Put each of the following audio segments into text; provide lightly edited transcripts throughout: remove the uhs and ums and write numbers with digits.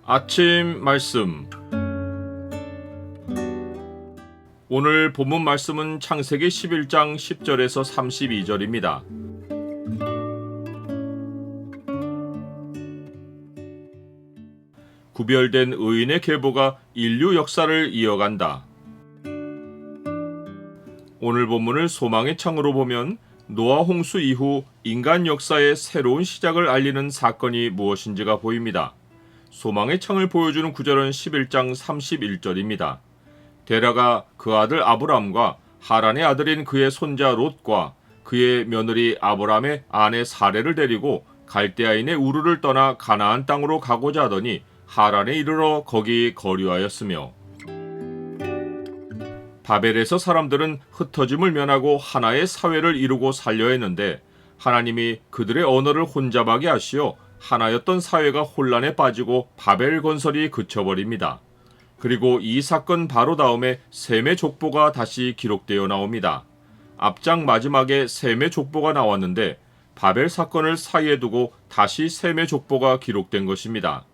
아침 말씀. 오늘 본문 말씀은 창세기 11장 10절에서 32절입니다. 구별된 의인의 계보가 인류 역사를 이어간다. 오늘 본문을 소망의 창으로 보면 노아 홍수 이후 인간 역사의 새로운 시작을 알리는 사건이 무엇인지가 보입니다. 소망의 창을 보여주는 구절은 11장 31절입니다. 데라가 그 아들 아브람과 하란의 아들인 그의 손자 롯과 그의 며느리 아브람의 아내 사레를 데리고 갈대아인의 우르를 떠나 가나안 땅으로 가고자 하더니 하란에 이르러 거기 거류하였으며, 바벨에서 사람들은 흩어짐을 면하고 하나의 사회를 이루고 살려 했는데 하나님이 그들의 언어를 혼잡하게 하시어 하나였던 사회가 혼란에 빠지고 바벨 건설이 그쳐버립니다. 그리고 이 사건 바로 다음에 셈의 족보가 다시 기록되어 나옵니다. 앞장 마지막에 셈의 족보가 나왔는데 바벨 사건을 사이에 두고 다시 셈의 족보가 기록된 것입니다.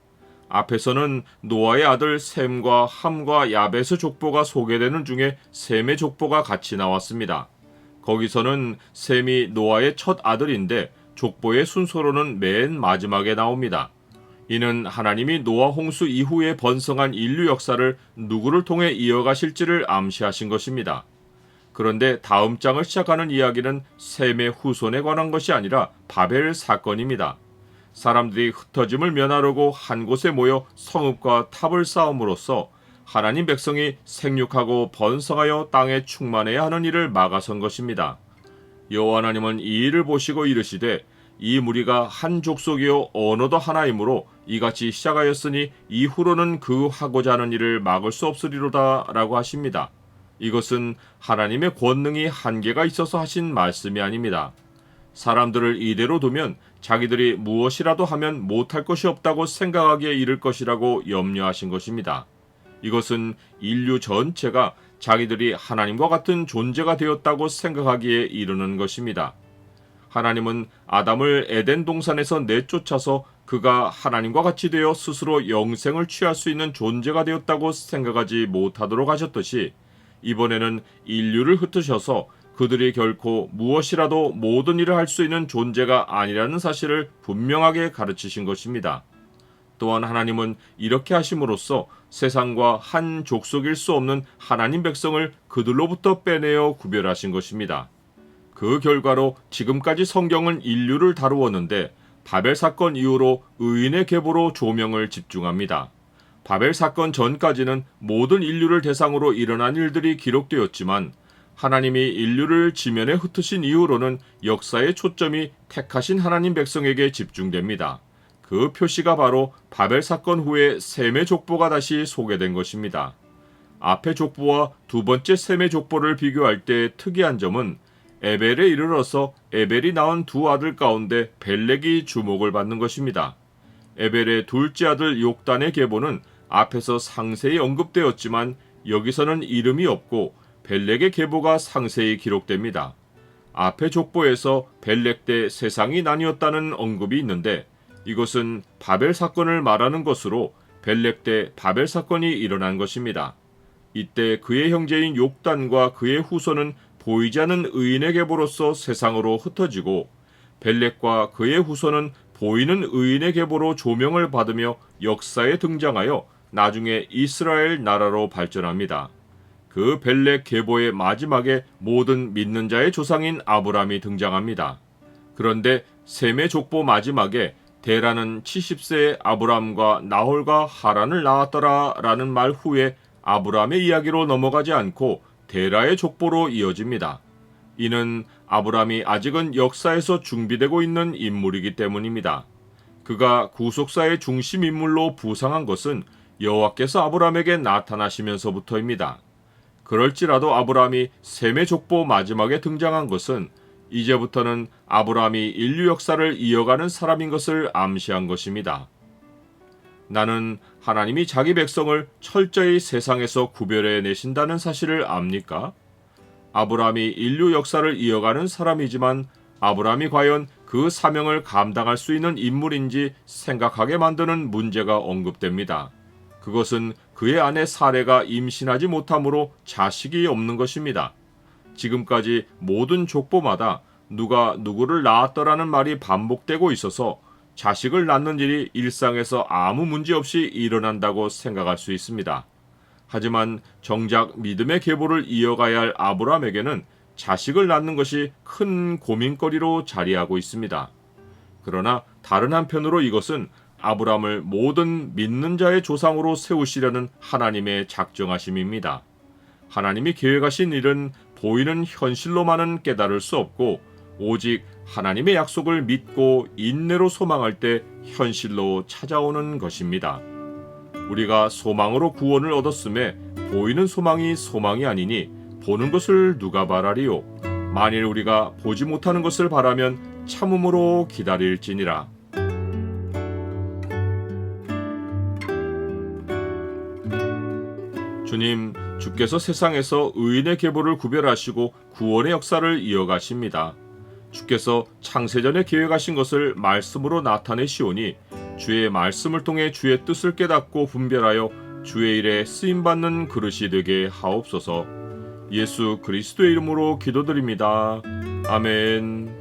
앞에서는 노아의 아들 셈과 함과 야베스 족보가 소개되는 중에 셈의 족보가 같이 나왔습니다. 거기서는 셈이 노아의 첫 아들인데 족보의 순서로는 맨 마지막에 나옵니다. 이는 하나님이 노아 홍수 이후에 번성한 인류 역사를 누구를 통해 이어가실지를 암시하신 것입니다. 그런데 다음 장을 시작하는 이야기는 셈의 후손에 관한 것이 아니라 바벨 사건입니다. 사람들이 흩어짐을 면하려고 한 곳에 모여 성읍과 탑을 쌓음으로써 하나님 백성이 생육하고 번성하여 땅에 충만해야 하는 일을 막아선 것입니다. 여호와 하나님은 이 일을 보시고 이르시되 이 무리가 한 족속이요 언어도 하나이므로 이같이 시작하였으니 이후로는 그 하고자 하는 일을 막을 수 없으리로다 라고 하십니다. 이것은 하나님의 권능이 한계가 있어서 하신 말씀이 아닙니다. 사람들을 이대로 두면 자기들이 무엇이라도 하면 못할 것이 없다고 생각하기에 이를 것이라고 염려하신 것입니다. 이것은 인류 전체가 자기들이 하나님과 같은 존재가 되었다고 생각하기에 이르는 것입니다. 하나님은 아담을 에덴 동산에서 내쫓아서 그가 하나님과 같이 되어 스스로 영생을 취할 수 있는 존재가 되었다고 생각하지 못하도록 하셨듯이 이번에는 인류를 흩으셔서 그들이 결코 무엇이라도 모든 일을 할 수 있는 존재가 아니라는 사실을 분명하게 가르치신 것입니다. 또한 하나님은 이렇게 하심으로써 세상과 한 족속일 수 없는 하나님 백성을 그들로부터 빼내어 구별하신 것입니다. 그 결과로 지금까지 성경은 인류를 다루었는데 바벨 사건 이후로 의인의 계보로 조명을 집중합니다. 바벨 사건 전까지는 모든 인류를 대상으로 일어난 일들이 기록되었지만 하나님이 인류를 지면에 흩으신 이후로는 역사의 초점이 택하신 하나님 백성에게 집중됩니다. 그 표시가 바로 바벨 사건 후에 셈의 족보가 다시 소개된 것입니다. 앞의 족보와 두 번째 셈의 족보를 비교할 때 특이한 점은 에벨에 이르러서 에벨이 낳은 두 아들 가운데 벨렉이 주목을 받는 것입니다. 에벨의 둘째 아들 욕단의 계보는 앞에서 상세히 언급되었지만 여기서는 이름이 없고 벨렉의 계보가 상세히 기록됩니다. 앞의 족보에서 벨렉 때 세상이 나뉘었다는 언급이 있는데 이것은 바벨 사건을 말하는 것으로 벨렉 때 바벨 사건이 일어난 것입니다. 이때 그의 형제인 욕단과 그의 후손은 보이지 않는 의인의 계보로서 세상으로 흩어지고 벨렉과 그의 후손은 보이는 의인의 계보로 조명을 받으며 역사에 등장하여 나중에 이스라엘 나라로 발전합니다. 그 벨렉 계보의 마지막에 모든 믿는 자의 조상인 아브람이 등장합니다. 그런데 셈의 족보 마지막에 데라는 70세의 아브람과 나홀과 하란을 낳았더라 라는 말 후에 아브람의 이야기로 넘어가지 않고 데라의 족보로 이어집니다. 이는 아브람이 아직은 역사에서 중비되고 있는 인물이기 때문입니다. 그가 구속사의 중심 인물로 부상한 것은 여호와께서 아브람에게 나타나시면서부터입니다. 그럴지라도 아브람이 셈의 족보 마지막에 등장한 것은 이제부터는 아브람이 인류 역사를 이어가는 사람인 것을 암시한 것입니다. 나는 하나님이 자기 백성을 철저히 세상에서 구별해 내신다는 사실을 압니까? 아브람이 인류 역사를 이어가는 사람이지만 아브람이 과연 그 사명을 감당할 수 있는 인물인지 생각하게 만드는 문제가 언급됩니다. 그것은 그의 아내 사레가 임신하지 못함으로 자식이 없는 것입니다. 지금까지 모든 족보마다 누가 누구를 낳았더라는 말이 반복되고 있어서 자식을 낳는 일이 일상에서 아무 문제 없이 일어난다고 생각할 수 있습니다. 하지만 정작 믿음의 계보를 이어가야 할 아브라함에게는 자식을 낳는 것이 큰 고민거리로 자리하고 있습니다. 그러나 다른 한편으로 이것은 아브라함을 모든 믿는 자의 조상으로 세우시려는 하나님의 작정하심입니다. 하나님이 계획하신 일은 보이는 현실로만은 깨달을 수 없고 오직 하나님의 약속을 믿고 인내로 소망할 때 현실로 찾아오는 것입니다. 우리가 소망으로 구원을 얻었음에 보이는 소망이 소망이 아니니 보는 것을 누가 바라리요? 만일 우리가 보지 못하는 것을 바라면 참음으로 기다릴지니라. 주님, 주께서 세상에서 의인의 계보를 구별하시고 구원의 역사를 이어가십니다. 주께서 창세전에 계획하신 것을 말씀으로 나타내시오니 주의 말씀을 통해 주의 뜻을 깨닫고 분별하여 주의 일에 쓰임받는 그릇이 되게 하옵소서. 예수 그리스도의 이름으로 기도드립니다. 아멘.